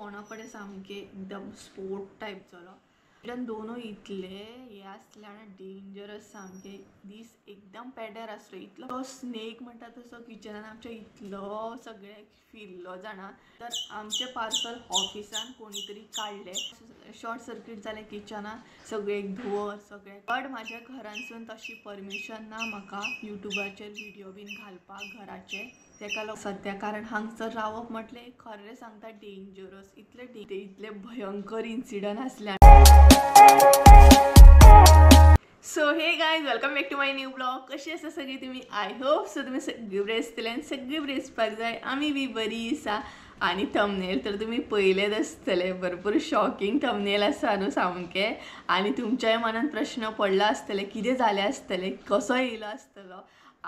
तोंडा कडेन सामके एकदम स्पोर्ट टायप जालो. दोनों इतले हे आसले आनी डेंजरस सामके. दीस एकदम पेड्यार आसलो. इतलो स्नेक म्हणटा तसो किचनान आमच्या इतलो सगळे फिरलो जाणा. तर आमचे पार्सल ऑफिसान कोणी तरी काडले. शॉर्ट सर्किट जालें किचनान, सगळे धुंवर सगळे. बट म्हाज्या घरांसून तशी परमिशन ना म्हाका युट्यूबाचेर व्हिडिओ बीन घालपाक घराचे. तेका लागून सद्या कारण हांगसर रावप म्हटलें खरें सांगता डेंजरस. इतले भयंकर इन्सिडंट आसले. So hey guys, welcome back to my new blog. कशी आसा सगळी तुमी? आय होप सो तुमी सगळी बरी आसतले आनी सगळी बरी आसपाक जाय. आमी बी बरी आसा. आणि थंबनेल तर तुम्ही पळयलेच आसतले. भरपूर शॉकिंग थंबनेल आसा न्हू सामके. आणि तुमच्याय मनात प्रश्न पडला आसतले, कितें जालें आसतलें, कसो येयलो आसतलो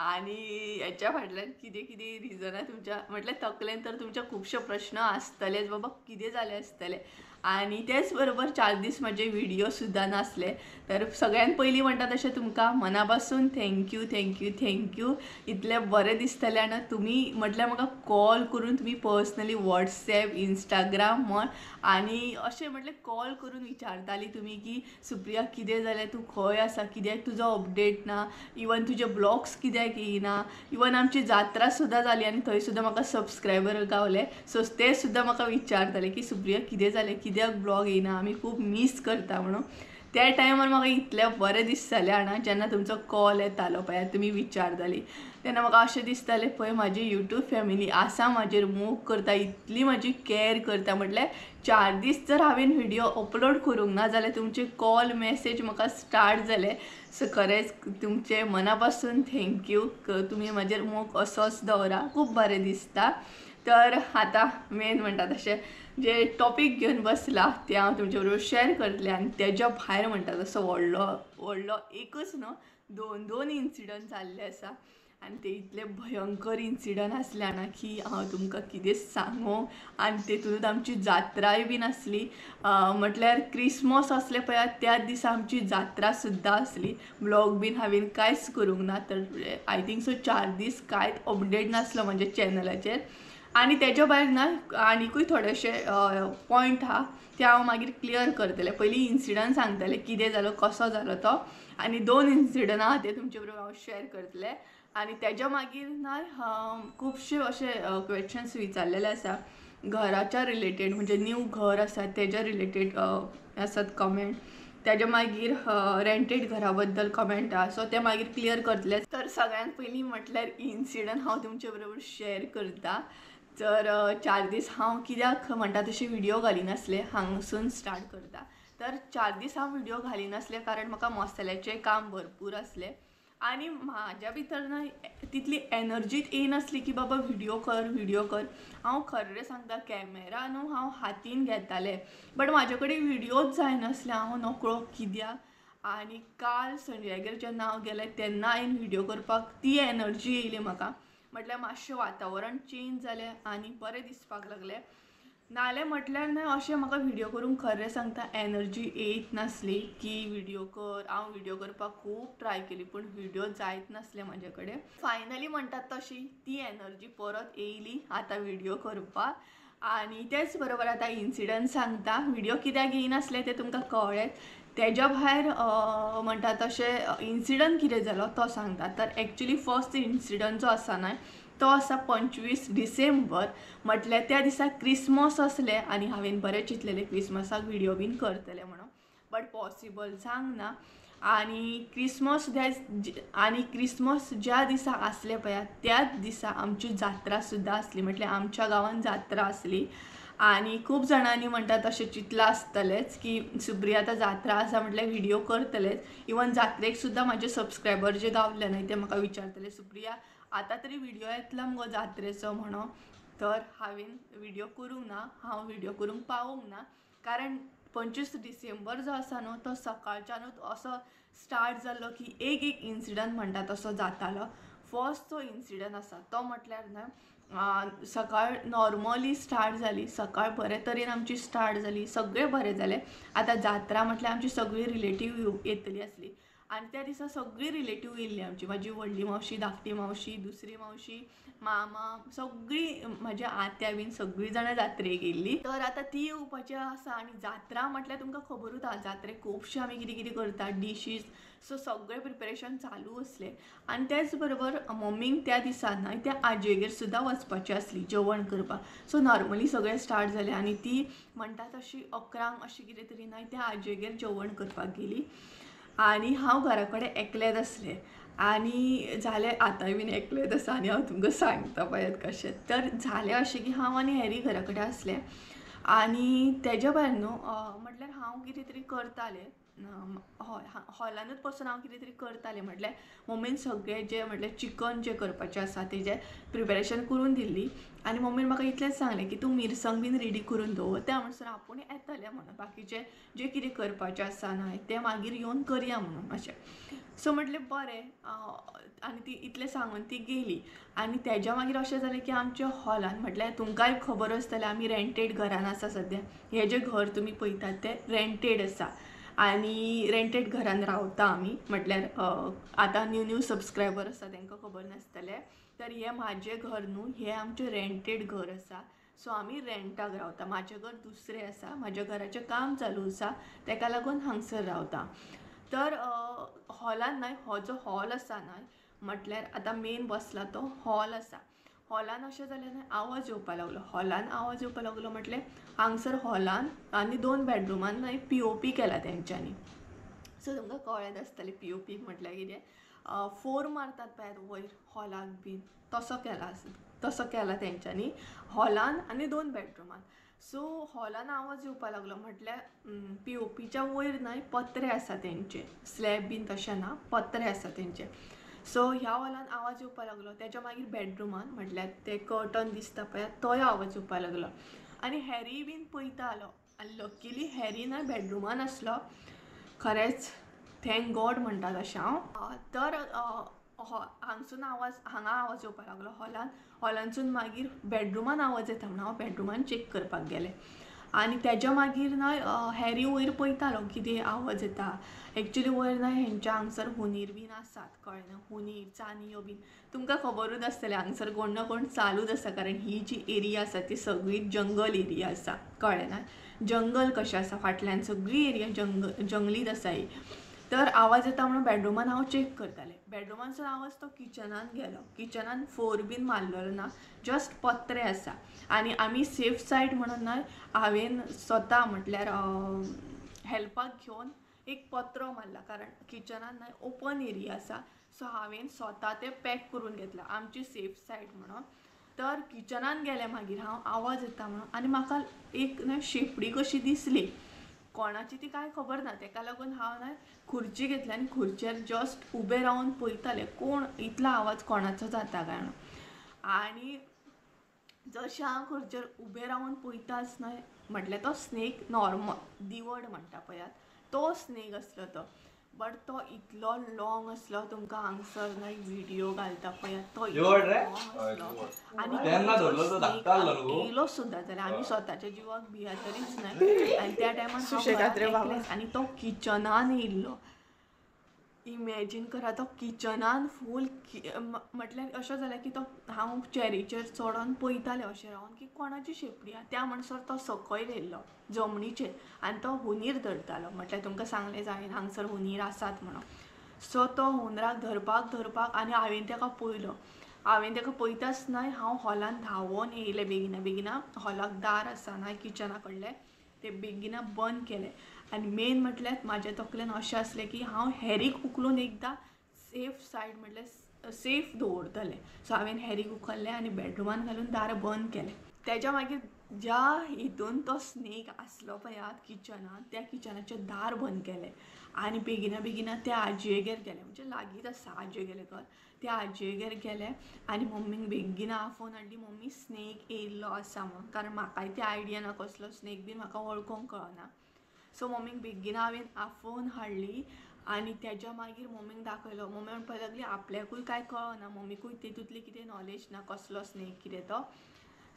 आणि हेच्या फाटल्यान कितें कितें रिजनां तुमच्या म्हटल्यार तकलेन तर तुमच्या खुबशे प्रश्न आसतलेच बाबा कितें जालें आसतलें. आणि त्याच बरोबर 4 दीस माझे व्हिडिओ सुद्धा नासले. तर सगळ्यात पयलीं म्हणटा तशें तुमकां मना पासून थँक्यू थँक्यू थँक्यू. इतलें बरें दिसतलें आनी तुमी म्हटल्यार म्हाका कॉल करून तुमी पर्सनली व्हॉट्सएप इंस्टाग्राम म्हण आनी अशें म्हटल्यार कॉल करून विचारताली तुमी की सुप्रिया कितें जालें, तूं खंय आसा, कित्याक तुजो अपडेट ना, इवन तुजे ब्लॉग्स कित्याक येयना. इवन आमची जात्रा सुद्दां जाली आनी थंय सुद्दां म्हाका सबस्क्रायबर गावले. सो ते सुद्दां म्हाका विचारताले की सुप्रिया कितें जालें, कित्याक ब्लॉग येयना, आमी खूब मिस करता म्हणून. त्या टायमार म्हाका इतलें बरें दिसतालें आनी जेन्ना तुमचो कॉल येतालो पळय, तुमी विचारताली तेन्ना म्हाका अशें दिसतालें पळय म्हाजी यूट्यूब फॅमिली आसा म्हाजेर मोग करता, इतली म्हाजी कॅर करता. म्हटल्यार 4 दीस जर हांवें व्हिडिओ अपलोड करूंक ना जाल्यार तुमचे कॉल मेसेज म्हाका स्टार्ट जाले. सो खरेंच तुमचे मना पासून थँक्यू. तुमी म्हाजेर मोग असोच दवरा, खूब बरें दिसता. तर आतां मेन म्हणटा तशें जे टॉपिक घेवन बसला ते हांव तुमचे बरोबर शेअर करतलें. आनी तेज्या भायर म्हणटा तसो व्हडलो एकच न्हू, दोन इन्सिडंट जाल्ले आसा. आनी ते इतले भयंकर इन्सिडंट आसले ना की हांव तुमकां कितें सांगूं. आनी तेतूनच आमची जात्राय बीन आसली. म्हटल्यार क्रिसमस आसले पळय त्या दिसा आमची जात्रा सुद्दां आसली. ब्लॉग बीन हांवें कांयच करूंक ना. तर आय थिंक सो 4 दीस कांयच अपडेट नासलो म्हज्या चॅनलाचेर. आणि त्याच्या भायर ना आनीकूय थोडेशे पॉयंट आहा ते हांव मागीर क्लियर करतलें. पयलीं इन्सिडंट सांगतलें कितें जालो, कसो जालो तो. आनी 2 इन्सिडंट आहा ते तुमचे बरोबर हांव शेअर करतलें. आनी तेज्या मागीर ना खुबशे अशे क्वेश्चन्स विचारलेले आसा घराच्या रिलेटेड. म्हणजे न्यू घर आसा तेज्या रिलेटेड आसात कमेंट. त्याच्या मागीर रेंटेड घरा बद्दल कमेंट आहा, सो ते मागीर क्लियर करतले. तर सगळ्यात पयलीं म्हटल्यार इन्सिडंट हांव तुमचे बरोबर शेअर करता. तर 4 दीस हांव कित्याक म्हणटा तशी व्हिडिओ घालिनासले हांगसून स्टार्ट करता. तर 4 दीस हांव व्हिडिओ घालिनासले कारण म्हाका मसाल्याचें काम भरपूर आसलें. आनी म्हाज्या भितर ना तितली एनर्जीच येनासली की बाबा व्हिडिओ कर. हांव खरें सांगता कॅमेरा न्हू हांव हातीन घेतालें बट म्हाजे कडेन व्हिडिओच जायनासले. हांव नकळो कित्याक. आनी काल संजयागेर जेन्ना हांव गेलें तेन्ना हांवें व्हिडिओ करपाक ती एनर्जी येयली म्हाका. म्हटल्यार मातशें वातावरण चेंज जालें आनी बरें दिसपाक लागलें. नाल्यार म्हटल्यार ना अशें म्हाका व्हिडिओ करूंक खरें सांगता एनर्जी येयत नासली की व्हिडिओ कर. हांव व्हिडिओ करपाक खूब ट्राय केली पूण व्हिडिओ जायत नासले म्हाजे कडेन. फायनली म्हणटात तशी ती एनर्जी परत येयली आतां व्हिडिओ करपाक. आनी तेच बरोबर आतां इन्सिडंट सांगता. व्हिडिओ कित्याक येयनासले ते तुमकां कळ्ळें. तेज्या भायर म्हणटा तशें इन्सिडंट कितें जालो तो सांगता. तर एक्चुली फर्स्ट इन्सिडंट जो आसा ना तो आसा 25 डिसेंबर. म्हटल्यार त्या दिसा क्रिसमस आसले आनी हांवें बरें चिंतलेलें क्रिसमसाक व्हिडिओ बीन करतलें म्हणून. बट पॉसिबल जावंक ना. आनी क्रिसमस ज्या दिसा आसले पळय त्याच दिसा आमची जात्रा सुद्दां आसली. म्हटल्यार आमच्या गांवांत जात्रा आसली. आनी खूब जाणांनी म्हणटा तशें चिंतलां आसतलेंच की सुप्रिया आतां जात्रा आसा म्हटल्यार व्हिडिओ करतलेच. इवन जात्रेक सुद्दां म्हाजे सबस्क्रायबर जे गावले न्हय ते म्हाका विचारतले सुप्रिया आतां तरी व्हिडिओ येतलो मुगो जात्रेचो म्हणून. तर हांवें व्हिडिओ करूंक ना, हांव व्हिडिओ करूंक पावूंक ना. कारण 25 डिसेंबर जो आसा न्हू तो सकाळच्यानूच असो स्टार्ट जाल्लो की एक इन्सिडंट म्हणटा तसो जातालो. फर्स्ट जो इन्सिडंट आसा तो म्हटल्यार ना सकाळ नॉर्मली स्टार्ट जाली. सकाळ बरे तरेन आमची स्टार्ट जाली, सगळें बरें जालें. आतां जात्रा म्हटल्यार आमची सगळी रिलेटीव येतली आसली. आणि त्या दिसा सगळी रिलेटिव्ह येयल्ली आमची, माझी व्हडली मावशी, धाकटी मावशी, दुसरी मावशी, मामा, सगळी माझ्या आत्या बीन सगळी जाणां जात्रेक येयल्ली. तर आतां ती येवपाची आसा आनी जात्रा म्हटल्यार तुमकां खबरूच आहा जात्रेक खुबशे आमी कितें कितें करतात डिशीज. सो सगळें प्रिपरेशन चालू असलें आनी तेच बरोबर मम्मींक त्या दिसा न्हय त्या आजयेगेर सुद्दां वचपाची आसली जेवण करपाक. सो नॉर्मली सगळें स्टार्ट जालें आनी ती म्हणटा तशी 11 अशी कितें तरी न्हय त्या आजयेगेर जेवण करपाक गेली आनी हांव घरा कडेन एकलेंच आसलें आनी जालें आतांय बीन एकलेंच आसा आनी हांव तुमकां सांगता पळयात कशें. तर जालें अशें की हांव आनी हॅरी घरा कडेन आसलें आनी तेज्या भायर न्हू म्हटल्यार हांव कितें तरी करतालें हय हॉलानूच बसून हांव कितें तरी करतालें. म्हटल्यार मम्मीन सगळें जें म्हटल्यार चिकन जें करपाचें आसा तेजें प्रिपरेशन करून दिल्ली आनी मम्मीन म्हाका इतलेंच सांगलें की तूं मिरसांग बीन रेडी करून दवर, त्या म्हणसर आपूण येतलें म्हणून बाकीचें जें कितें करपाचें आसा न्हय तें मागीर येवन करया म्हणून अशें. सो म्हटलें बरें आनी ती इतलें सांगून ती गेली आनी तेज्या मागीर अशें जालें की आमच्या हॉलान म्हटल्यार तुमकांय खबर आसतलें आमी रेंटेड घरान आसा सद्या. हें जें घर तुमी पळयतात तें रेंटेड आसा आनी रेंटेड घरान रावता आमी. म्हटल्यार आतां न्यू सबस्क्रायबर आसा तांकां खबर नासतलें. तर हें म्हाजें घर न्हू, हें आमचें रेंटेड घर आसा. सो आमी रेंटाक रावता. म्हाजें घर दुसरें आसा, म्हाज्या घराचें काम चालू आसा तेका लागून हांगसर रावता. तर हॉलान न्हय हो जो हॉल आसा न्हय म्हटल्यार आतां मेन बसला तो हॉल आसा. हॉलान अशें जालें न्हय आवाज येवपा लागलो. हॉलान आवाज येवपा लागलो म्हटल्यार हांगसर हॉलान आनी 2 बेडरुमान न्हय POP केला तेंच्यांनी. सो तुमकां कळत आसतलें POP म्हटल्यार कितें. 4 मारतात पळयात वयर हॉलाक बीन तसो केला तेंच्यांनी हॉलान आनी 2 बेडरुमान. सो हॉलान आवाज येवपा लागलो म्हटल्यार POPच्या वयर न्हय पत्रे आसा तेंचे, स्लॅब बीन तशें ना, पत्रे आसा तेंचे. सो ह्या हॉलान आवाज येवपा लागलो. तेच्या मागीर बेडरुमान म्हटल्यार ते कर्टन दिसता पळय तोय आवाज येवपा लागलो आनी हॅरी बीन पळयता आलो आनी लकीली हॅरी न्हय बेडरुमान आसलो. खरेंच थँक गॉड म्हणटा तशें हांव. तर हांगसून हांगा आवाज येवपा लागलो हॉलानसून मागीर बेडरुमान आवाज येता म्हणून हांव बेडरुमान चॅक करपाक गेलें आनी तेच्या मागीर न्हय हॅरी वयर पळयतालो कितें आवाज येता. एक्चुली वयर न्हय हेंच्या हांगसर हुनीर बीन आसात, कळ्ळें न्हय, हुनीर चानयो बीन तुमकां खबरूच आसतलें हांगसर कोण ना कोण चालूच आसा कारण ही जी एरिया आसा ती सगळी जंगल एरिया आसा, कळ्ळें न्हय. जंगल कशें आसा फाटल्यान सगळी एरिया जंगलीत आसा ही. तर आवाज येता म्हणून बेडरुमान हांव चॅक करतालें. बेडरुमानसून आवाज तो किचनान गेलो. किचनान 4 बीन मारलेलो ना, जस्ट पत्रे आसा आनी आमी सेफ सायड म्हणून न्हय हांवें स्वता म्हटल्यार हेल्पाक घेवन एक पत्रो मारला कारण किचनान न्हय ओपन एरिया आसा. सो हांवें स्वता तें पॅक करून घेतला आमची सेफ सायड म्हणून. तर किचनान गेलें मागीर हांव आवाज येता म्हणून आनी म्हाका एक न्हय शेपडी कशी दिसली. कोणाची ती कांय खबर ना, तेका लागून हांव न्हय खुर्ची घेतली आनी खुर्चेर जस्ट उबें रावन पळयतालें कोण इतलो आवाज कोणाचो जाता काय म्हणून. आनी जशें हांव खुर्चेर उबें रावन पळयताच न्हय म्हटल्यार तो स्नेक नॉर्मल दिवड म्हणटा पळयात तो स्नेक आसलो तो. बट तो इतलो लॉंग आसलो तुमकां हांगसर न्हय व्हिडियो घालता पळयात तो आनी येयलो सुद्दां जाल्यार आमी स्वताच्या जिवाक भियातरीच न्हय आनी त्या टायमार आनी तो किचनान येयल्लो. इमॅजीन करा तो किचनान फूल म्हटल्यार अशें जालें की तो हांव चॅरीचेर चडोन पळयतालें अशें रावन की कोणाची शेपडी आहा. त्या म्हणसर तो सकयल येयल्लो जमनीचेर आनी तो हुनीर धरतालो. म्हटल्यार तुमकां सांगलें जायन हांगसर हुनीर आसात म्हणून. सो तो हुनराक धरपाक आनी हांवें ताका पळयलो. हांवें ताका पळयताच न्हय हांव हॉलान धांवून येयलें बेगिना. हॉलाक दार आसा न्हय किचना कडलें तें बेगिना बंद केलें आनी मेन म्हटल्यार म्हाज्या तकलेन अशें आसलें की हांव हॅरीक उखलून एकदां सेफ सायड म्हटल्यार सेफ दवरतलें. सो हांवें हॅरीक उखल्लें आनी बेडरुमान घालून दार बंद केलें. तेच्या मागीर ज्या हितून तो स्नेक आसलो पळयात किचनान त्या किचनाचें दार बंद केलें आनी बेगिना त्या आजयेगेर गेलें. म्हणजे लागींच आसा आजयेगेलें घर. त्या आजयेगेर गेलें आनी मम्मीक बेगिना आफोवन हाडली. मम्मी स्नेक येयल्लो आसा म्हणून कारण म्हाकाय ती आयडिया ना कसलो स्नेक बीन म्हाका वळखूंक कळना. सो मम्मीक बेगिना हांवें आफोवन हाडली आनी तेच्या मागीर मम्मीक दाखयलो. मम्मी म्हणपाक लागली आपल्याकूय कांय कळना, मम्मीकूय तितूंतली कितें नॉलेज ना कसलो स्नेक कितें तो.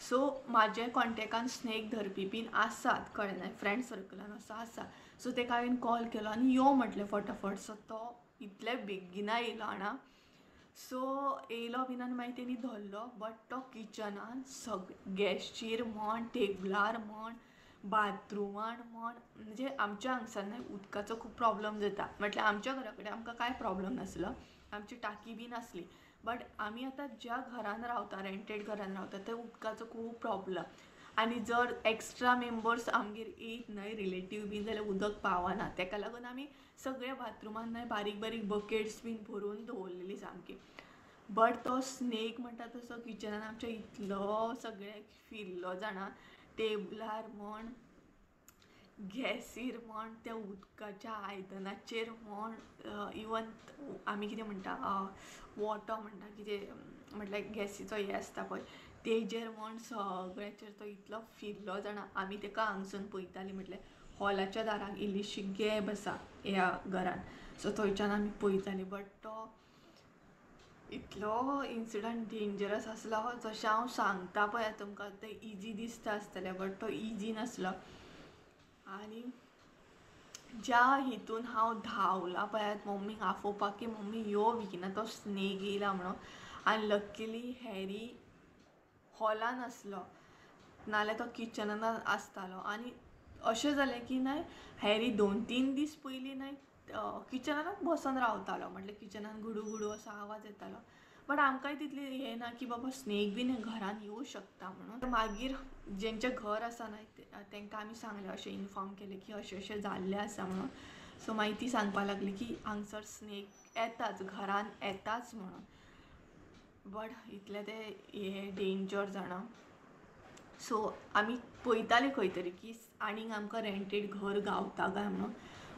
सो म्हाजे कॉन्टेक्टान स्नेक धरपी बीन आसात, कळ्ळें न्हय, फ्रेंड सर्कलान असो आसा. सो ताका हांवें कॉल केलो आनी यो म्हटलें फटाफट. सो तो इतले बेगिना येयलो आणा. सो येयलो बीन आनी मागीर तेणी धरलो. बट तो किचनान गॅसचेर म्हण, टेबलार म्हण, बाथरुमान म्हण, म्हणजे आमच्या हांगसर न्हय उदकाचो खूब प्रॉब्लम जाता. म्हटल्यार आमच्या घरा कडेन आमकां कांय प्रॉब्लम नासलो, आमची टाकी बीन आसली. बट आमी आतां ज्या घरान रावता, रेंटेड घरान रावता, थंय उदकाचो खूब प्रॉब्लम. आनी जर एक्स्ट्रा मेंबर्स आमगेर येयत न्हय, रिलेटीव बीन, जाल्यार उदक पावना. ताका लागून आमी सगळे बाथरुमान न्हय बारीक बारीक बकेट्स बीन भरून दवरलेली सामकी. बट तो स्नेक म्हणटा तसो किचनान आमच्या इतलो सगळे फिरलो जाणा. टेबलार म्हण, गॅसीर म्हण, त्या उदकाच्या आयदनाचेर म्हण, इवन आमी कितें म्हणटा वॉटो म्हणटा कितें म्हटल्यार गॅसीचो हे आसता पळय तेजेर म्हण, सगळ्याचेर तो इतलो फिरलो जाणा. आमी ताका हांगसून पळयतालीं, म्हटल्यार हॉलाच्या दाराक इल्लीशी गॅप आसा ह्या घरान, सो थंयच्यान आमी पळयतालीं. बट तो इतलो इन्सिडंट डेंजरस आसलो. जशें हांव सांगता पळय तुमकां तें इजी दिसता आसतलें, बट तो इजी नासलो. आनी ज्या हितून हांव धांवलां पळयात मम्मीक आफोवपाक की मम्मी यो बेगिना तो स्नेक येयला म्हणून. आनी लकीली हॅरी हॉलान आसलो, नाल्यार तो किचनान आसतालो. आनी अशें जालें की न्हय हॅरी 2-3 दीस पयलीं न्हय किचनानूच बसून रावतालो. म्हटल्यार किचनान गुडू गुडू असो आवाज येतालो. बट आमकांय तितली हें ना की बाबा स्नेक बीन घरान येवं शकता म्हणून. मागीर जेंचें घर आसा न्हय तांकां आमी सांगलें, अशें इन्फॉर्म केलें की अशें अशें जाल्लें आसा म्हणून. सो मागीर ती सांगपाक लागली की हांगसर स्नेक येताच, घरान येताच म्हणून. बट इतलें तें हें डेंजर जाणा. सो आमी पळयतालीं खंय तरी की आनीक आमकां रेंटेड घर गावता काय म्हणून.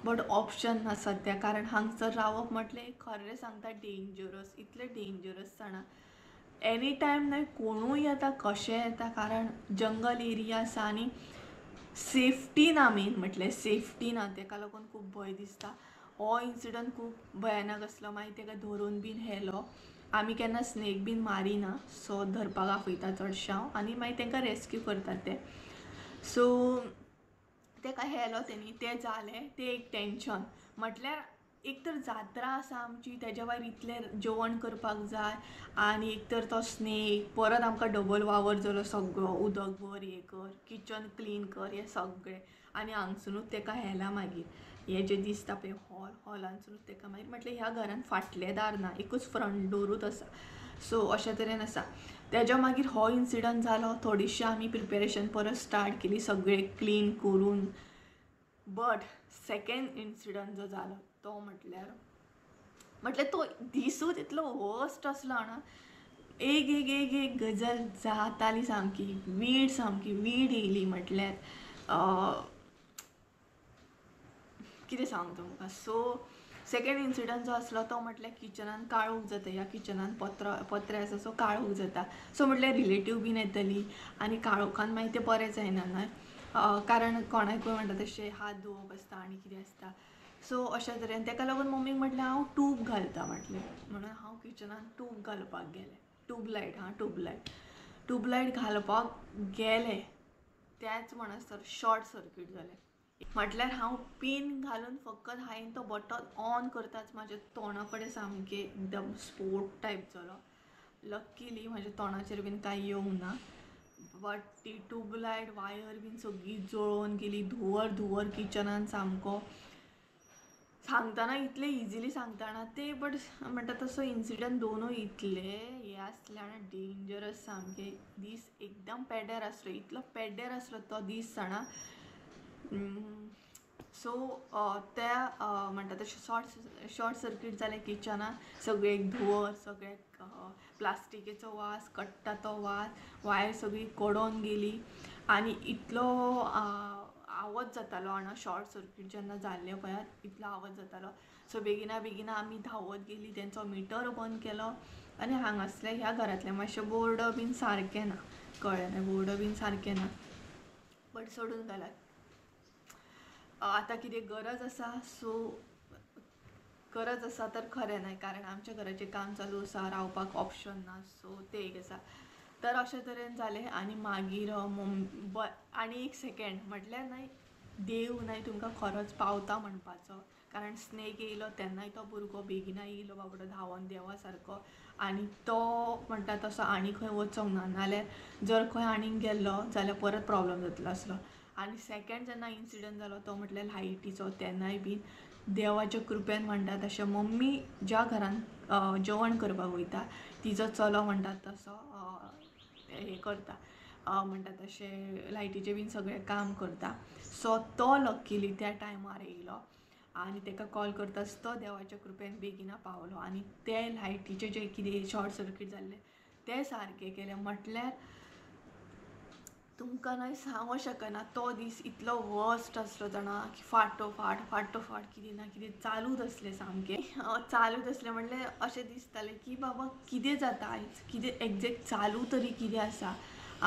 बट ऑप्शन ना सद्या, कारण हांगसर रावप म्हटलें खरें सांगता डेंजरस, इतलें डेंजरस जाणा. एनी टायम न्हय कोणूय येता, कशें येता, कारण जंगल एरिया आसा आनी सेफ्टी ना. मेन म्हटल्यार सेफ्टी ना, ताका लागून खूब भंय दिसता. हो इन्सिडंट खूब भयानक आसलो. मागीर ताका धरून बीन व्हेलो. आमी केन्ना स्नेक बीन मारिना, सो धरपाक आफयता चडशें हांव, आनी मागीर तांकां रेस्क्यू करतात ते. सो ताका व्हेलो तेणी, तें जालें, तें एक टेंशन. म्हटल्यार एक तर जात्रा आसा आमची, तेज्या भायर इतलें जेवण करपाक जाय, आनी एक तर तो स्नेक, परत आमकां डबल वावर जालो सगळो, उदक भर हें कर, किचन क्लीन कर, हें सगळें. आनी हांगसुनूच ताका व्हेला. मागीर हें जें दिसता पळय हॉलांतसूनूच ताका मागीर, म्हटल्यार ह्या घरान फाटलें दार ना, एकूच फ्रंट डोरूच आसा. सो अशें तरेन आसा. तेज्या मागीर हो इन्सिडंट जालो. थोडीशी आमी प्रिपेरेशन परत स्टार्ट केली, सगळें क्लीन करून. बट सेकेंड इन्सिडंट जो जालो तो म्हटल्यार तो दिसूच इतलो वर्स्ट आसलो ना. एक एक एक एक गजाल जाताली सामकी वीड येयली. म्हटल्यार कितें सांगू तुमकां. सो सेकेंड इन्सिडंट जो आसलो तो म्हटल्यार किचनान काळोख जाता. ह्या किचनान पत्रे आसा, सो काळोख जाता. सो म्हटल्यार रिलेटीव बीन येतली आनी काळोखान मागीर तें बरें जायना न्हय, कारण कोणाकूय म्हणटा तशें हात धुवप आसता आनी कितें आसता. सो अशें तरेन ताका लागून मम्मीक म्हटलें हांव ट्यूब घालता म्हटलें, म्हणून हांव किचनान ट्यूब घालपाक गेलें. ट्यूबलायट घालपाक गेलें, त्याच म्हणसर शॉर्ट सर्कीट जालें. म्हटल्यार हांव पीन घालून फकत हांवें तो बटन ऑन करताच म्हाज्या तोंडा कडेन सामकें एकदम स्पोट टायप जालो. लकीली म्हाज्या तोंडाचेर बीन कांय येवंक ना. बट ती ट्यूबलायट वायर बीन सगळी जळोवन गेली. धुंवर किचनान सामको. सांगतना इतले इजिली सांगतना ते, बट म्हणटा तसो इन्सिडंट दोनूय इतले हे आसले आनी डेंजरस सामके. दीस एकदम पेड्ड्यार आसलो, इतलो पेड्ड्यार आसलो तो दीस जाणा. सो त्या म्हणटा तशें शॉर्ट सर्कीट जालें किचनान. सगळें धुंवर, सगळें प्लास्टिकेचो वास, कट्टा तो वास, वायर सगळी कडोन गेली. आनी इतलो आवाज जातालो हांगा शॉर्ट सर्कीट जेन्ना जाल्लें पळयात, इतलो आवाज जातालो. सो बेगिना आमी धांवत गेली, तेंचो मिटर बंद केलो. आनी हांगासले ह्या घरांतले मातशें बोर्ड बीन सारकें ना, कळ्ळें न्हय, बोर्ड बीन सारकें ना. बट सोडून घालात. आतां कितें गरज आसा, सो गरज आसा तर खरें न्हय, कारण आमच्या घराचें काम चालू आसा, रावपाक ऑप्शन ना. सो तें एक आसा. तर अशें तरेन जालें. आनी मागीर आनी एक सेकेंड म्हटल्यार न्हय देव न्हय तुमकां खरोच पावता म्हणपाचो. कारण स्नेक येयलो तेन्नाय तो भुरगो बेगिना येयलो बाबडो धांवन देवा सारको आनी तो म्हणटा तसो आनी खंय वचोंक ना, नाल्यार जर खंय आनीक गेल्लो जाल्यार परत प्रॉब्लम जातलो आसलो. आनी सेकंड जेन्ना इन्सिडंट जालो तो म्हटल्यार लायटीचो, तेन्नाय बीन देवाच्या कृपेन म्हणटा तशें मम्मी ज्या घरान जेवण करपाक वयता तिजो चलो म्हणटा तसो हे करता, म्हणटा तशें लायटीचें बीन सगळें काम करता. सो तो लकीली त्या टायमार येयलो आनी ताका कॉल करताच तो देवाच्या कृपेन बेगिना पावलो आनी ते लायटीचे जे कितें शॉर्ट सर्कीट जाल्ले ते सारके केले. म्हटल्यार तुमकां न्हय सांगूं शकना तो दीस इतलो वर्स्ट आसलो जाणा की फाटोफाट कितें ना कितें चालूच आसलें सामकें चालूच आसलें. म्हणल्यार अशें दिसतालें की बाबा कितें जाता आयज, कितें एग्जॅक्ट चालू तरी कितें आसा.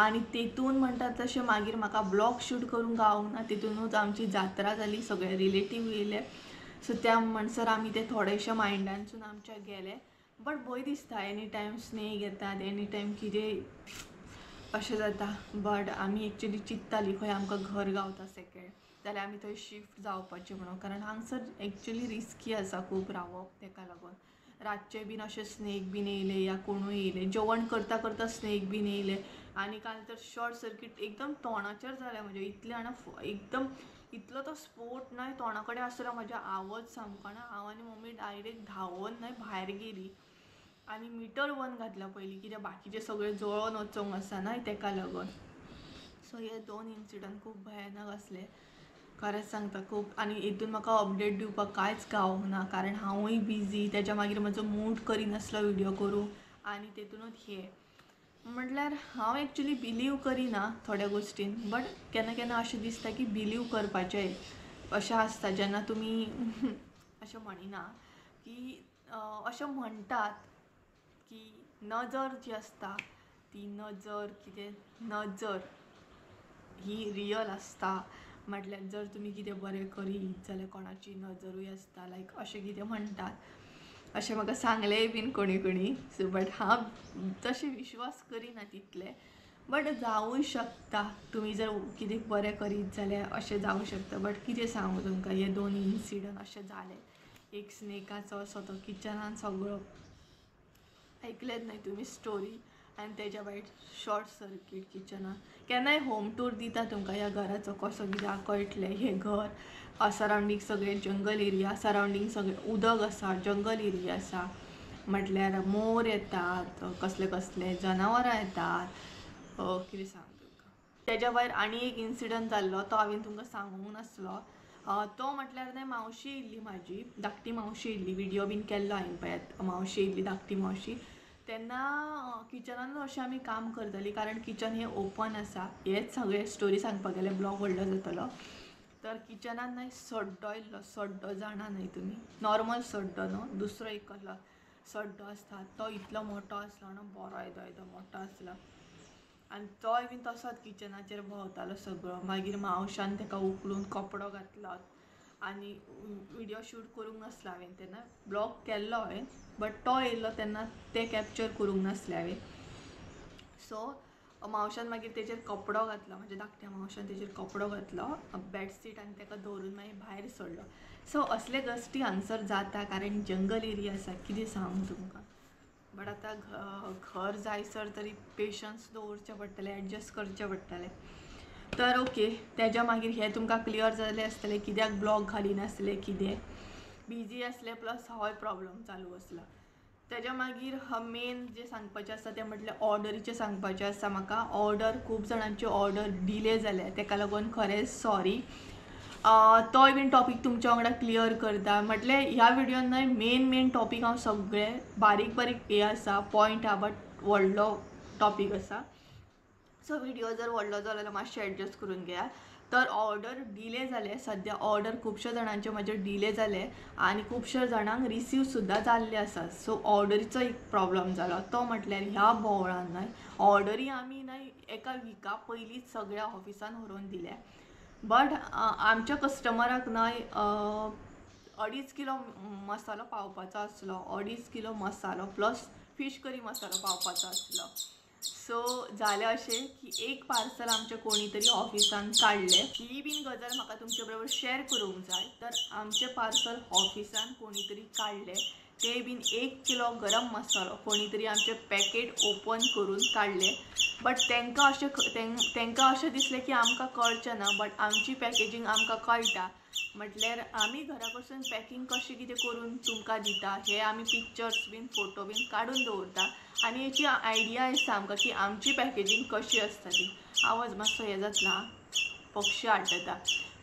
आनी तेतून म्हणटात तशें मागीर म्हाका ब्लॉग शूट करूंक गावूंक ना, तेतूनच आमची जात्रा जाली, सगळे रिलेटीव येयले. सो त्या म्हणसर आमी ते थोडेशे मायंडानसून आमच्या गेले. बट भंय दिसता एनी टायम स्नेक येतात, एनी टायम कितें अशें जाता. बट आमी एक्चुली चिंत्तालीं खंय आमकां घर गावता सेकेंड जाल्यार आमी थंय शिफ्ट जावपाचें म्हणून, कारण हांगसर एक्चुली रिस्की आसा खूब रावप. ताका लागून रातचे बीन अशे स्नेक बीन येयले या कोणूय येयले, जेवण करता करता स्नेक बीन येयले. आनी काल तर शॉर्ट सर्कीट एकदम तोंडाचेर जालें म्हज्या, इतलें जाणा एकदम इतलो तो स्पोट न्हय तोंडा कडेन आसलो म्हज्या, आवाज सामको ना. हांव आनी मम्मी डायरेक्ट धांवून न्हय भायर गेली आनी मिटर बंद घातला पयलीं, कित्याक बाकीचे सगळे जळोन वचोंक आसा न्हय ताका लागून. सो हे 2 इन्सिडंट खूब भयानक आसले खरेंच सांगता खूब. आनी हितून म्हाका अपडेट दिवपाक कांयच गावूंक ना, कारण हांवूय बिजी, तेच्या मागीर म्हजो मूड करिनासलो व्हिडिओ करूं आनी तेतूनच हे. म्हटल्यार हांव एक्चुली बिलीव करिना थोड्या गोश्टीन, बट केन्ना केन्ना अशें दिसता की बिलीव करपाचें. अशें आसता जेन्ना तुमी अशें म्हणिना की अशें म्हणटात की नजर जी आसता ती नजर ही रियल आसता. म्हटल्यार जर तुमी कितें बरें करीत जाल्यार कोणाची नजरूय आसता, लायक अशें कितें म्हणटात. अशें म्हाका सांगलेंय बीन कोणी. सो बट हांव तशें विश्वास करिना तितलें, बट जावूंय शकता तुमी जर कितें बरें करीत जाल्यार अशें जावं शकता. बट कितें सांगू तुमकां, हे 2 इन्सिडंट अशें जाले. एक स्नेकाचो असो तो किचनान सगळो ऐकलेत न्हय तुमी स्टोरी, आनी तेच्या भायर शॉर्ट सर्कीट किचनान. केन्नाय होम टूर दिता तुमकां ह्या घराचो कसो कितें कळटलें. हे घर सरावंडींग सगळे जंगल एरिया, सरावंडींग सगळे उदक आसा, जंगल एरिया आसा. म्हटल्यार मोर येतात, कसले कसले जनावरां येतात, कितें सांगू तुमकां. तेच्या भायर आनी एक इन्सिडंट जाल्लो तो हांवें तुमकां सांगूंक नासलो. तो म्हटल्यार न्हय मावशी येयल्ली म्हाजी, धाकटी मावशी येयल्ली. व्हिडिओ बीन केल्लो हांवें पळयात, मावशी येयल्ली धाकटी मावशी. तेन्ना किचनान अशें आमी काम करतालीं, कारण किचन हें ओपन आसा. हेच सगळे स्टोरी सांगपाक गेल्यार ब्लॉग व्हडलो जातलो. तर किचनान न्हय सड्डो येयल्लो. सड्डो जाणा न्हय तुमी, नॉर्मल सड्डो न्हू, दुसरो एक कसलो सड्डो आसता तो इतलो मोठो आसलो ना, बरो येदो मोठो आसलो. आनी तोय बीन तसोच किचनाचेर भोंवतालो सगळो. मागीर मावशान ताका उखलून कपडो घातलो आनी व्हिडिओ शूट करूंक नासलो हांवें तेन्ना, ब्लॉग केल्लो हांवें, बट तो येयल्लो तेन्ना ते कॅप्चर करूंक नासलें हांवें. सो मावशान मागीर तेचेर कपडो घातलो, म्हणजे धाकट्या मावशान तेचेर कपडो घातलो, बेडशीट, आनी ताका दवरून मागीर भायर सोडलो. सो असले गोश्टी हांगसर जाता, कारण जंगल एरिया आसा, कितें सांगू तुमकां. बट आतां घर जायसर तरी पेशन्स दवरचें पडटलें, एडजस्ट करचें पडटलें. तर ओके, तेच्या मागीर हें तुमकां क्लियर जालें आसतलें कित्याक ब्लॉग घालिनासलें, कितें बिजी आसलें, प्लस होय प्रॉब्लम चालू आसलो. तेच्या मागीर मेन जें सांगपाचें आसा तें म्हटल्यार ऑर्डरीचें सांगपाचें आसा म्हाका. ऑर्डर खूब जाणांची ऑर्डर डिले जाल्या, ताका लागून खरेंच सॉरी. तोय बीन टॉपीक तुमच्या वांगडा क्लियर करता. म्हटल्यार ह्या व्हिडिओन न्हय मेन टॉपीक हांव सगळे बारीक हे आसा पॉयंट आहा, बट व्हडलो टॉपीक आसा. सो व्हिडिओ जर व्हडलो जालो जाल्यार मातशें एडजस्ट करून घेया. तर ऑर्डर डिले जाले, सद्या ऑर्डर खुबश्या जाणांचे म्हाजे डिले जाले आनी खुबश्या जाणांक रिसीव सुद्दां जाल्ले आसा. सो ऑर्डरीचो एक प्रॉब्लम जालो, तो म्हटल्यार ह्या बोवळान न्हय ऑर्डरी आमी न्हय एका विका पयलींच सगळ्या ऑफिसान व्हरून दिल्या. बट आमच्या कस्टमराक न्हय 2.5 किलो मसालो पावपाचो आसलो, 2.5 किलो मसालो प्लस फीश करी मसालो पावपाचो आसलो. सो जालें अशें की एक पार्सल आमच्या कोणी तरी ऑफिसान काडलें. ही बीन गजाल म्हाका तुमचे बरोबर शेअर करूंक जाय. तर आमचे पार्सल ऑफिसान कोणी तरी काडलें. ते बीन 1 किलो गरम मसालो कोणी तरी आमचे पॅकेट ओपन करून काडलें. बट तेंकां अशें दिसलें की आमकां कळचें ना, बट आमची पॅकेजींग आमकां कळटा. म्हटल्यार आमी घरा कडसून पॅकिंग कशें कितें करून तुमकां दिता हे आमी पिक्चर्स बीन फोटो बीन काडून दवरता आनी हेची आयडिया आसता आमकां की आमची पॅकेजींग कशी आसता ती. आवाज मातसो हे जातला, पक्षी आड्डता.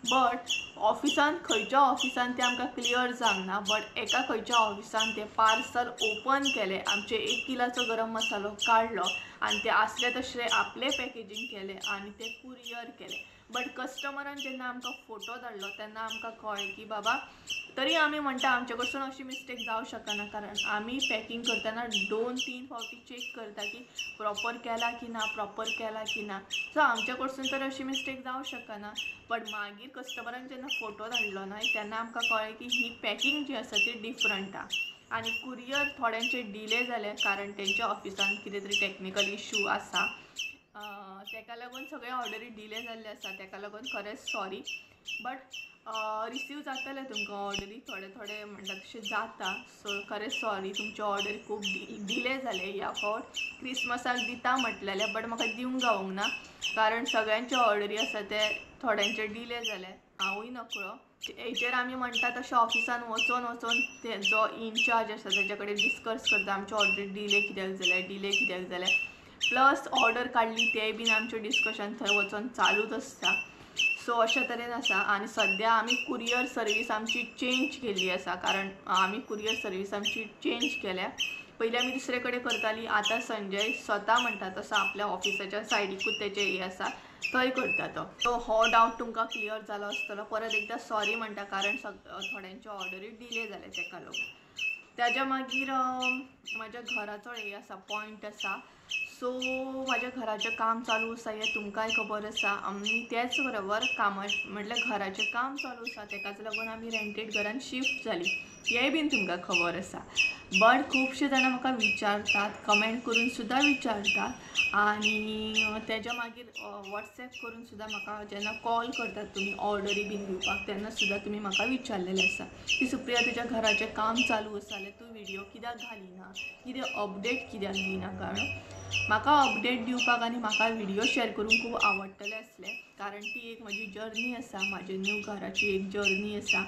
बट ऑफिसान खंयच्या ऑफिसान ते आमकां क्लियर जावंक ना. बट एका खंयच्या ऑफिसान ते पार्सल ओपन केलें, आमचे 1 किलाचो गरम मसालो काडलो आनी ते आसले तशे आपले पॅकेजींग केलें आनी ते कुरियर केलें. बट कस्टमरान जेन्ना आमकां फोटो धाडलो तेन्ना आमकां कळ्ळें की बाबा तरी आमी म्हणटा आमचे कडसून अशी मिस्टेक जावंक शकना, कारण आमी पॅकिंग करतना 2-3 फावटी चेक करता की प्रॉपर केला की ना, प्रॉपर केला की ना. सो आमच्या कडसून तर अशी मिस्टेक जावंक शकना. बट मागीर कस्टमरान जेन्ना फोटो धाडलो न्हय तेन्ना आमकां कळ्ळें की ही पॅकिंग जी आसा ती डिफरंट आसा आनी कुरियर थोड्यांचे डिले जाले कारण तेंच्या ऑफिसान कितें तरी टॅक्निकल इशू आसा. तेका लागून सगळे ऑर्डरी डिले जाल्ले आसा. तेका लागून खरेंच सॉरी. बट रिसीव जातले तुमकां ऑर्डरी, थोडे म्हणटा तशें जाता. सो खरेंच सॉरी, तुमचे ऑर्डरी खूब डिले जाले. ह्या फावट क्रिसमसाक दिता म्हटलेलें बट म्हाका दिवंक गावूंक ना कारण सगळ्यांचे ऑर्डरी आसा ते थोड्यांचे डिले जाले. हांवूय नकळो हेचेर आमी म्हणटा तशें ऑफिसान वचून ते जो इनचार्ज आसा तेजे कडेन डिस्कस करता आमचे ऑर्डरी डिले कित्याक जाले. प्लस ऑर्डर काडली ते बीन आमचें डिस्कशन थंय वचून चालूच आसता. सो अशा तरेन आसा. आनी सद्या आमी कुरियर सर्वीस आमची चेंज केल्ली आसा कारण आमी कुरियर सर्वीस आमची चेंज केल्या. पयलीं आमी दुसरे कडेन करताली, आतां संजय स्वता म्हणटा तसो आपल्या ऑफिसाच्या सायडीकूच तेचे हे आसा थंय करता तो. सो हो डावट तुमकां क्लियर जालो आसतलो. परत एकदां सॉरी म्हणटा कारण थोड्यांचे ऑर्डरी डिले जाले तेका लागून. त्याच्या मागीर म्हाज्या घराचो हे आसा पॉयंट आसा. सो म्हाज्या घराचें काम चालू आसा हें तुमकांय खबर आसा. आमी तेच बरोबर म्हटल्यार घराचें काम चालू आसा तेकाच लागून आमी रेंटेड घरान शिफ्ट जाली हेंय बीन तुमकां खबर आसा. बट खुबशे जाणां म्हाका विचारतात, कमेंट करून सुद्दां विचारतात आनी तेच्या मागीर वॉट्सॅप करून सुद्दां म्हाका जेन्ना कॉल करतात तुमी ऑर्डरी बीन दिवपाक तेन्ना सुद्दां तुमी म्हाका विचारलेलें आसा की सुप्रिया तुज्या घराचें काम चालू आसा जाल्यार तूं व्हिडिओ कित्याक घालिना, कितें अपडेट कित्याक दिना. कारण म्हाका अपडेट दिवपाक आनी म्हाका व्हिडिओ शेअर करूंक खूब आवडटलें आसलें कारण ती एक म्हजी जर्नी आसा, म्हाजे न्यू घराची एक जर्नी आसा.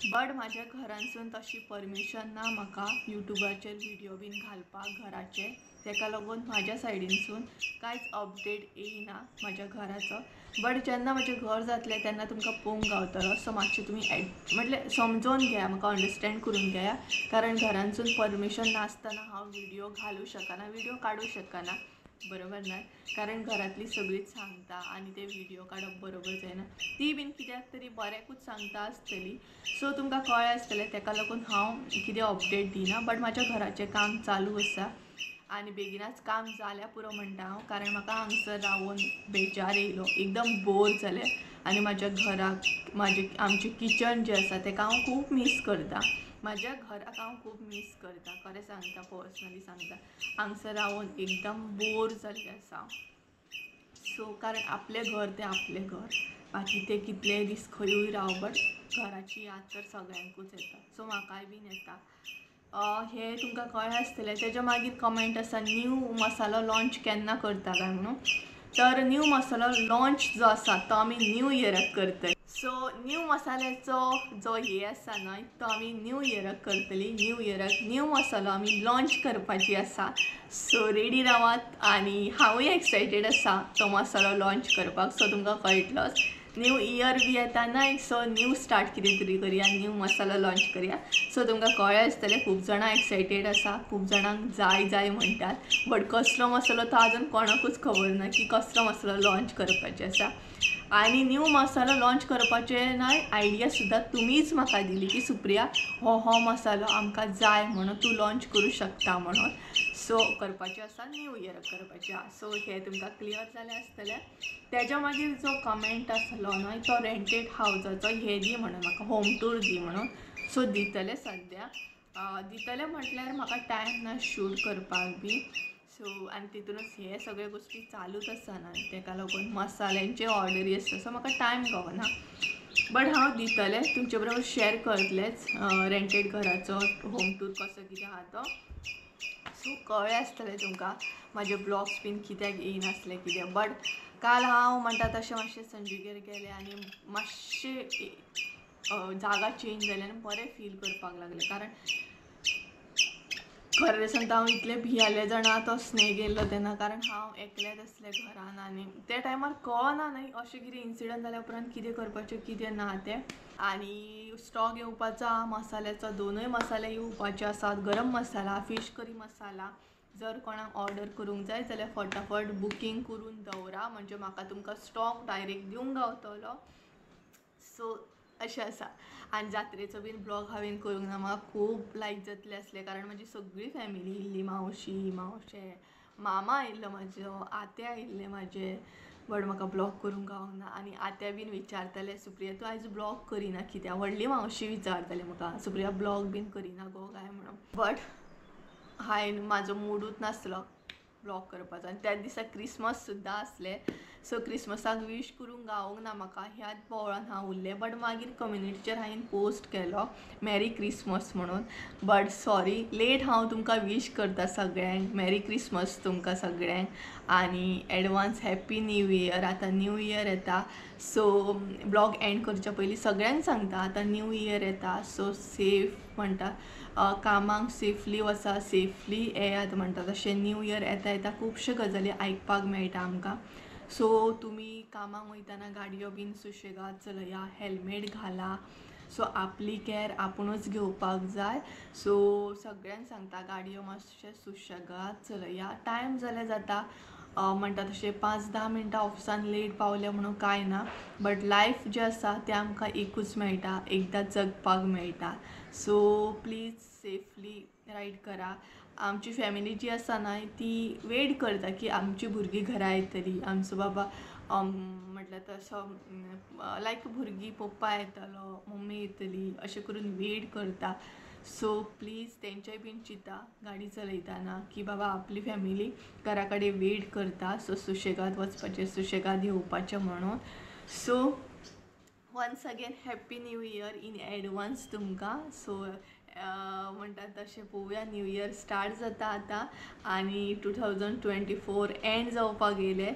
बट म्हाज्या घरांसून तशी परमिशन ना म्हाका यूट्यूबाचेर व्हिडिओ बीन घालपाक घराचे. तेका लागून म्हाज्या सायडीनसून कांयच अपडेट येयना म्हाज्या घराचो. बट जेन्ना म्हजें घर जातलें तेन्ना तुमकां पळोवंक गावतलो. सो मातशें तुमी म्हटल्यार समजून घेया, म्हाका अंडरस्टँड करून घेया कारण घरांसून परमिशन नासतना हांव व्हिडिओ घालूं शकना, व्हिडिओ काडूं शकना. बरोबर ना, कारण घरातली सगळीच सांगता आनी ते व्हिडिओ काडप बरोबर जायना. ती बीन कित्याक तरी बऱ्याकूच सांगता आसतली. सो तुमकां कळ्ळें आसतलें तेका लागून हांव कितें अपडेट दिना. बट म्हाज्या घराचें काम चालू आसा आनी बेगिनाच काम जाल्या पुरो म्हणटा हांव कारण म्हाका हांगसर रावून बेजार येयलो, एकदम बोर जालें आनी म्हाज्या घराक आमचें किचन जें आसा तेका हांव खूब मिस करता. म्हाज्या घराक हांव खूब मिस करता, खरें सांगता, पर्सनली सांगता. हांगसर रावून एकदम बोर जाल्लें आसा. सो कारण आपलें घर तें आपलें घर, बाकी ते कितलेय दीस खंयूय राव बट घराची याद तर सगळ्यांकूच येता. सो म्हाकाय बीन येता. हे तुमकां कळ्ळें आसतलें. तेच्या मागीर कमेंट आसा न्यू मसालो लॉन्च केन्ना करता काय म्हणून. तर न्यू मसालो लॉन्च जो आसा तो आमी न्यू इयराक करतली. सो न्यू मसाल्याचो जो हे आसा न्हय तो आमी न्यू इयराक करतली. न्यू इयराक न्यू मसालो आमी लॉन्च करपाची आसा. सो रेडी रावात आनी हांवूय एक्सायटेड आसा तो मसालो लॉन्च करपाक. सो तुमकां कळटलोच न्यू इयर बी येता न्हय, सो न्यू स्टार्ट कितें तरी करया, न्यू मसालो लॉन्च करया. सो तुमकां कळ्ळें आसतलें खूब जाणां एक्सायटेड आसा, खूब जाणांक जाय म्हणटात. बट कसलो मसालो तो आजून कोणाकूच खबर ना की कसलो मसालो लॉन्च करपाचें आसा. आनी न्यू मसालो लॉन्च करपाचें न्हय आयडिया सुद्दां तुमीच म्हाका दिली की सुप्रिया हो मसालो आमकां जाय म्हणून तूं लॉन्च करूं शकता म्हणून. सो करपाचें आसा न्यू इयराक करपाचें आसा. सो हें तुमकां क्लियर जालें आसतलें. तेच्या मागीर जो कमेंट आसलो न्हय तो रेंटेड हावजाचो हे दी म्हणून म्हाका होम टूर दी म्हणून. सो दितलें सद्या दितलें म्हटल्यार म्हाका टायम ना शूट करपाक बी. सो आनी तितूनच हे सगळे गोष्टी चालूच आसना तेका लागून मसाल्यांचे ऑर्डरी आसता सो म्हाका टायम गावना बट हांव दितलें तुमचे बरोबर शेअर करतलेंच रेंटेड घराचो होम टूर कसो कितें आहा तो सो कळ्ळें आसतलें तुमकां म्हाजे ब्लॉग्स बीन कित्याक येयनासले कितें बट काल हांव म्हणटा तशें मातशें संजूगेर गेलें आनी मातशें जागा चेंज जाली आनी बरें फील करपाक लागलें कारण खरें सांगता हांव इतलें भियाले जाणा तो स्नेह गेल्लो तेन्ना कारण हांव एकलेंच आसलें घरान आनी त्या टायमार कळना न्हय अशें कितें इन्सिडंट जाल्या उपरांत कितें करपाचें कितें ना तें आनी स्टॉक येवपाचो आहा मसाल्याचो दोनूय मसाले येवपाचे आसात गरम मसाला फिश करी मसाला जर कोणाक ऑर्डर करूंक जाय जाल्यार फटाफट बुकींग करून दवरा म्हणजे म्हाका तुमकां स्टॉक डायरेक्ट दिवंक गावतलो सो अशें आसा आनी जात्रेचो बीन ब्लॉग हांवें करूंक ना म्हाका खूब लायक जातलें आसलें कारण म्हजी सगळी फॅमिली येयल्ली मावशी मावशे मामा आयिल्लो म्हाजो आते आयिल्ले म्हाजे बट म्हाका ब्लॉग करूंक गावूंक ना आनी आत्या बीन विचारताले सुप्रिया तूं आयज ब्लॉग करिना कित्याक व्हडली मावशी विचारताली म्हाका सुप्रिया ब्लॉग बीन करिना गो काय म्हणून बट हांवें म्हाजो मूडूच नासलो ब्लॉग करपाचो आनी त्याच दिसा क्रिसमस सुद्दां आसलें सो क्रिसमसाक वीश करूंक गावूंक ना म्हाका ह्याच बोवाळान हांव उरलें बट मागीर कम्युनिटीचेर हांवें पोस्ट केलो मॅरी क्रिसमस म्हणून बट सॉरी लेट हांव तुमकां वीश करता सगळ्यांक मॅरी क्रिसमस तुमकां सगळ्यांक आनी एडवान्स हॅप्पी न्यू इयर आतां न्यू इयर येता सो ब्लॉग एंड करच्या पयलीं सगळ्यांक सांगता आतां न्यू इयर येता सो सेफ म्हणटा कामाक सेफली वचा सेफली येयात म्हणटा तशें न्यू इयर येता येता खुबश्यो गजाली आयकपाक मेळटा आमकां सो तुमी कामाक वयताना गाडयो बीन सुशेगाद चलया हेल्मेट घाला सो आपली कॅर आपुणूच घेवपाक जाय सो सगळ्यांक सांगता गाडयो मातशे सुशेगाद चलया टायम जाल्यार जाता म्हणटा तशें 5-10 मिनटां ऑफिसान लेट पावलें म्हणून कांय ना बट लायफ जें आसा तें आमकां एकूच मेळटा एकदां जगपाक मेळटा सो प्लीज सेफली रायड करा आमची फॅमिली जी आसा न्हय ती वेट करता की आमची भुरगीं घरा येतली आमचो बाबा म्हटल्यार तसो लायक भुरगीं पप्पा येतलो मम्मी येतली अशें करून वेट करता सो प्लीज तेंचेय बीन चिंता गाडी चलयतना की बाबा आपली फॅमिली घरा कडेन वेट करता सो सुशेगाद वचपाचें सुशेगाद येवपाचें म्हणून so once again happy new year in advance तुमकां सो म्हणटा तशें पळोवया न्यू इयर स्टार्ट जाता आतां आनी 2024 एंड जावपाक येयलें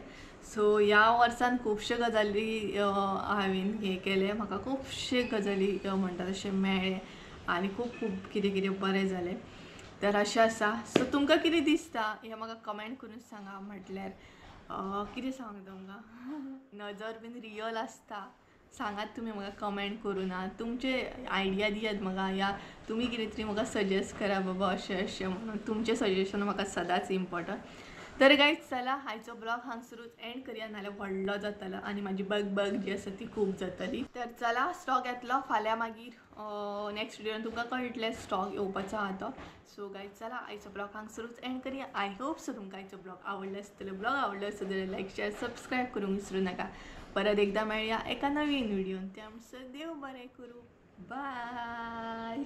सो ह्या वर्सान खुबश्यो गजाली हांवें हें केलें म्हाका खुबशे गजाली म्हणटा तशें मेळ्ळे आनी खूब कितें कितें बरें जालें तर अशें आसा सो तुमकां कितें दिसता हें म्हाका कमेंट करून सांगा म्हटल्यार कितें सांगू तुमकां नजर बीन रियल आसता सांगात तुमी म्हाका कमेंट करून तुमचे आयडिया दियात म्हाका या तुमी कितें तरी म्हाका सजेस्ट करा बाबा अशें अशें म्हणून तुमचें सजेशन म्हाका सदांच इम्पॉर्टंट तर गायज चला आयचो ब्लॉग हांगसरूच एंड करया नाल्यार व्हडलो जातलो आनी म्हाजी बग जी आसा ती खूब जातली तर चला स्टॉक येतलो फाल्यां मागीर नेक्स्ट व्हिडियोन तुमकां कळटलें स्टॉक येवपाचो आहा तो सो गायज चला आयचो ब्लॉग हांगसरूच एंड करया आय होप सो तुमकां आयचो ब्लॉग आवडलो आसतलो ब्लॉग आवडलो आसतलो जाल्यार लायक शेअर सबस्क्रायब करूंक विसरूं नाका परत एकदा मेळया एका नवीन व्हिडियोन त्या देव बरें करूं बाय